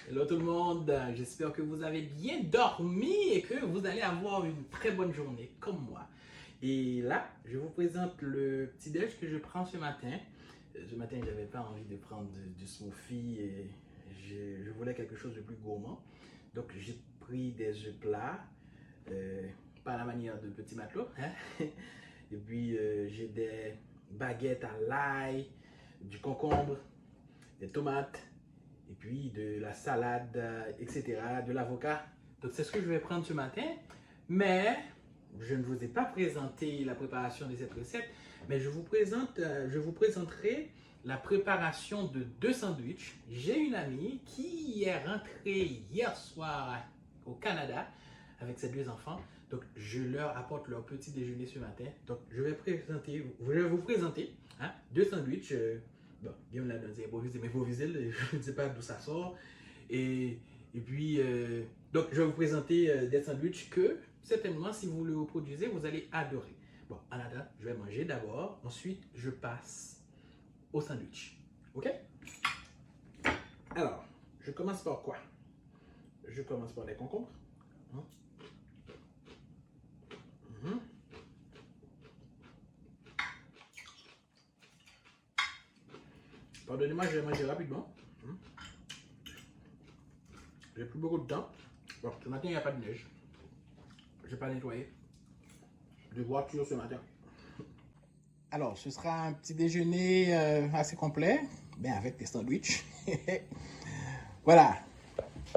Hello tout le monde, j'espère que vous avez bien dormi et que vous allez avoir une très bonne journée comme moi. Et là, je vous présente le petit déj que je prends ce matin. Ce matin, j'avais pas envie de prendre du smoothie et je voulais quelque chose de plus gourmand. Donc j'ai pris des œufs plats, euh, pas à la manière de petit matelot, hein? Et puis j'ai des baguettes à l'ail, du concombre, des tomates, et puis de la salade, etc., de l'avocat. Donc c'est ce que je vais prendre ce matin. Mais je ne vous ai pas présenté la préparation de cette recette, mais je vous présenterai la préparation de 2 sandwichs. J'ai une amie qui est rentrée hier soir au Canada avec ses 2 enfants. Donc, je leur apporte leur petit déjeuner ce matin. Donc, je vais vous présenter 2 sandwichs. Bon, Guillaume l'a dit, improvisé, mais improvisé, je ne sais pas d'où ça sort. Et, et puis, donc, je vais vous présenter des sandwichs que, certainement, si vous le reproduisez, vous allez adorer. Bon, en attendant, je vais manger d'abord. Ensuite, je passe au sandwich. OK? Alors, je commence par quoi? Je commence par les concombres. Mhm. Pardonnez-moi, je vais manger rapidement. J'ai plus beaucoup de temps. Bon, ce matin, il n'y a pas de neige. Je n'ai pas nettoyé de voiture ce matin. Alors, ce sera un petit déjeuner assez complet, bien avec des sandwichs. Voilà.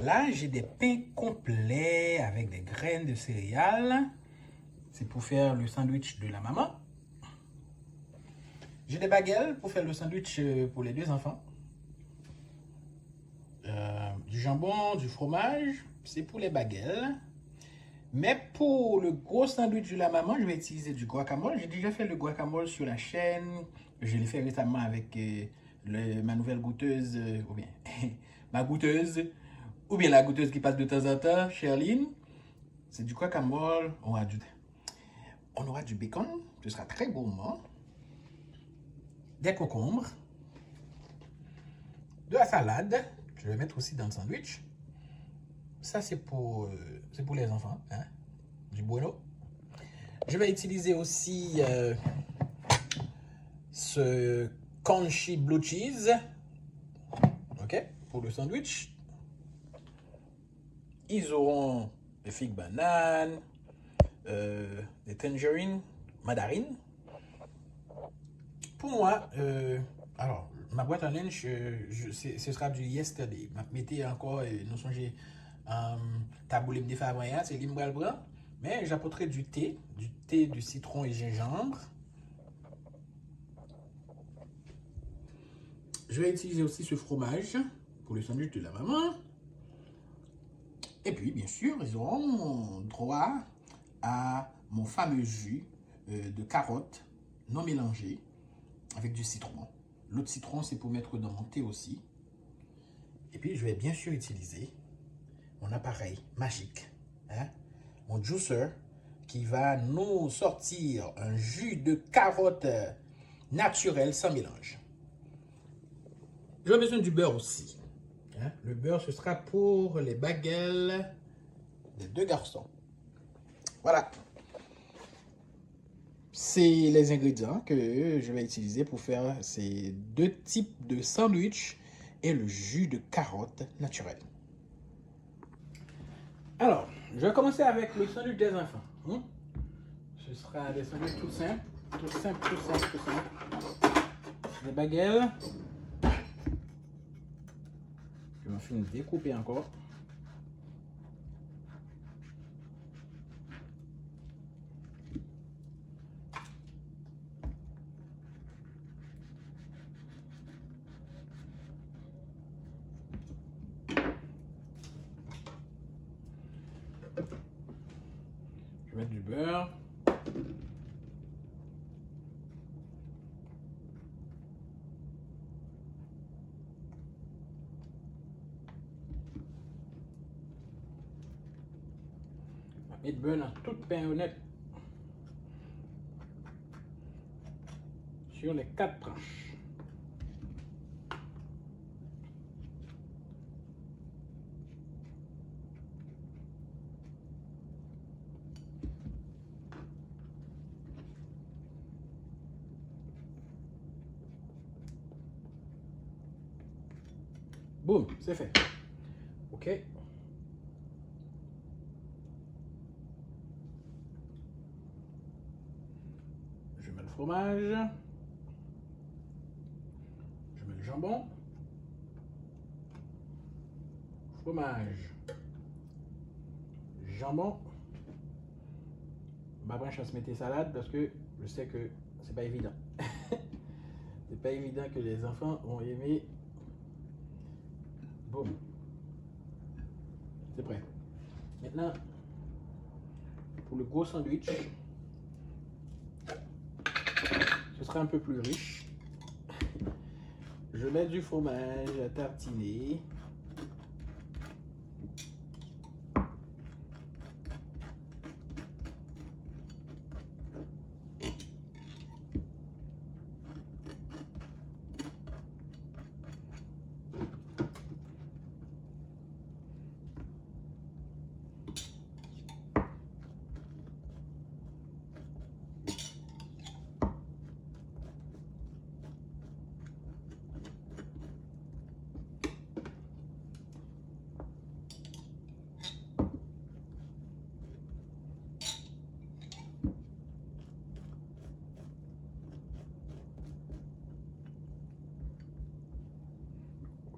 Là, j'ai des pains complets avec des graines de céréales. C'est pour faire le sandwich de la maman. J'ai des baguettes pour faire le sandwich pour les 2 enfants. Du jambon, du fromage, c'est pour les baguettes. Mais pour le gros sandwich de la maman, je vais utiliser du guacamole. J'ai déjà fait le guacamole sur la chaîne. Je l'ai fait récemment avec ma nouvelle goûteuse, ou bien ma goûteuse, ou bien la goûteuse qui passe de temps en temps, Sherline. C'est du guacamole. On aura du bacon, ce sera très gourmand. Des concombres. De la salade, je vais mettre aussi dans le sandwich. Ça, c'est pour les enfants, hein? Du bueno. Je vais utiliser aussi ce crunchy blue cheese, ok, pour le sandwich. Ils auront des figues bananes, des tangerines, mandarines. Pour moi, alors, ma boîte à lunch, ce sera du yesterday. Je mettez encore, nous songez, taboulé de favorites, c'est l'imbral blanc. Mais j'apporterai du thé de citron et gingembre. Je vais utiliser aussi ce fromage pour le sandwich de la maman. Et puis, bien sûr, ils auront droit à mon fameux jus de carotte non mélangé avec du citron. L'autre citron, c'est pour mettre dans mon thé aussi. Et puis, je vais bien sûr utiliser mon appareil magique, hein, mon juicer, qui va nous sortir un jus de carotte naturel sans mélange. J'ai besoin du beurre aussi. Hein. Le beurre, ce sera pour les baguettes des 2 garçons. Voilà. C'est les ingrédients que je vais utiliser pour faire ces 2 types de sandwich et le jus de carotte naturel. Alors, je vais commencer avec le sandwich des enfants. Ce sera des sandwichs tout simples. Tout simple, tout simple, tout simple. Des baguettes. Je vais finir de découper encore. Je vais mettre du beurre. Je vais mettre du beurre dans toute pain honnête. Sur les 4 tranches. Boum, c'est fait. Ok. Je mets le fromage. Je mets le jambon. Fromage. Jambon. Ma branche à se mettre salade parce que je sais que c'est pas évident. C'est pas évident que les enfants vont aimer. Boum. C'est prêt. Maintenant, pour le gros sandwich, ce sera un peu plus riche. Je mets du fromage à tartiner.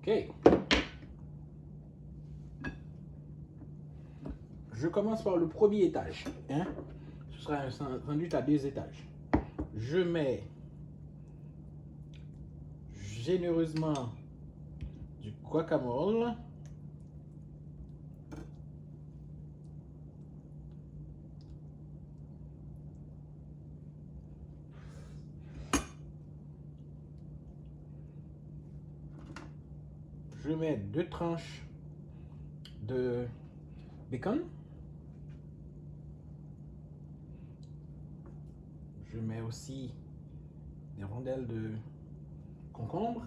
Ok. Je commence par le premier étage. Hein? Ce sera un sandwich à 2 étages. Je mets généreusement du guacamole. Je mets 2 tranches de bacon. Je mets aussi des rondelles de concombre.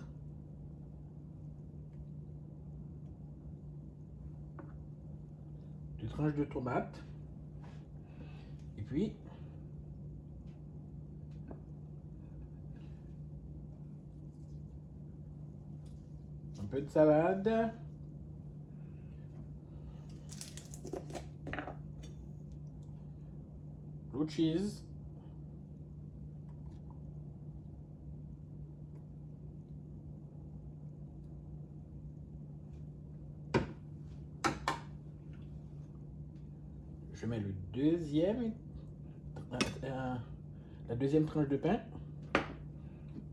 Des tranches de tomates. Et puis, un peu de salade. Blue cheese. Je mets le la deuxième tranche de pain.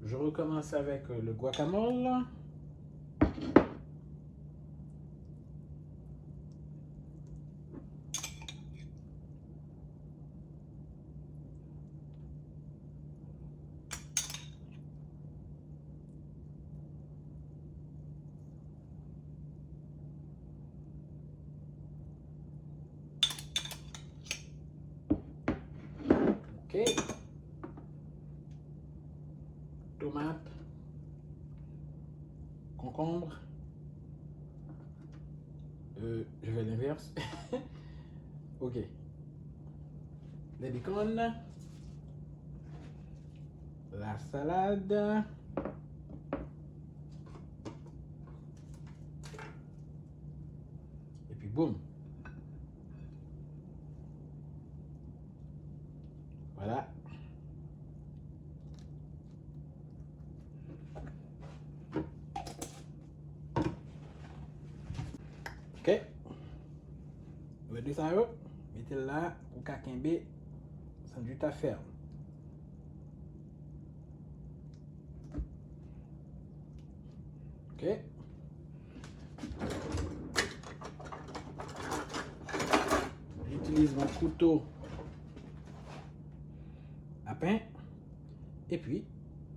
Je recommence avec le guacamole. Ok. Tomate. Concombre. Je vais à l'inverse. Ok. Les bacon. La salade. Et puis boum. Voilà. Ok. Mettez ça là. Mettez là pour kakembe. Sandwich à ferme. Ok. J'utilise mon couteau à pain. Et puis,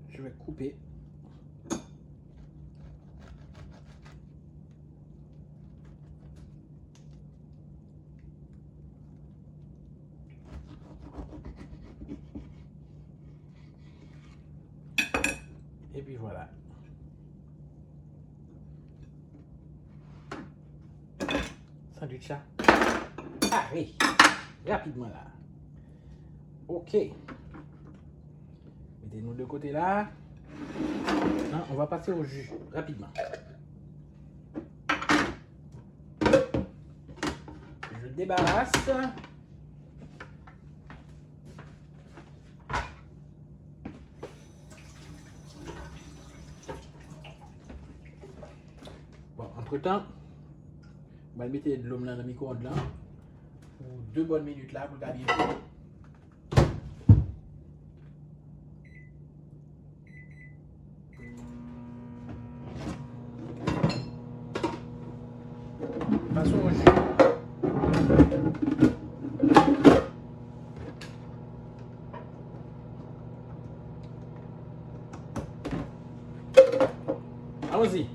je vais couper. Et puis voilà. Sandwich là. Allez, rapidement là. Ok. Mettez-nous de côté là. Maintenant, on va passer au jus rapidement. débarrasse. Bon, entre-temps, on va mettre de l'eau dans le micro-ondes là. Pour 2 bonnes minutes là, pour garder un peu. Passons au jus. Allons-y.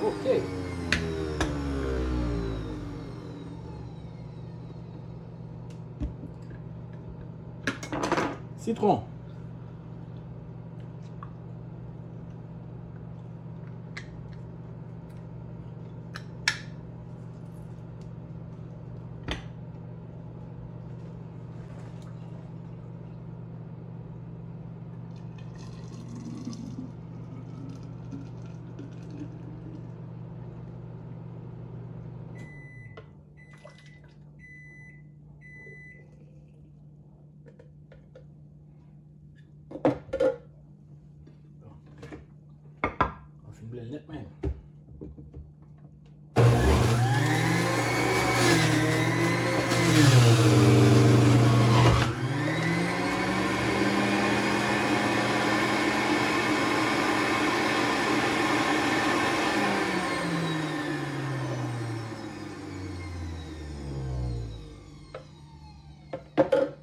Ok. Citron. On fait une blende net même.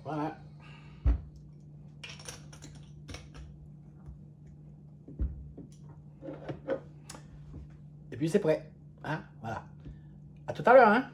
Voilà. Et puis c'est prêt. Hein? Voilà. À tout à l'heure. Hein?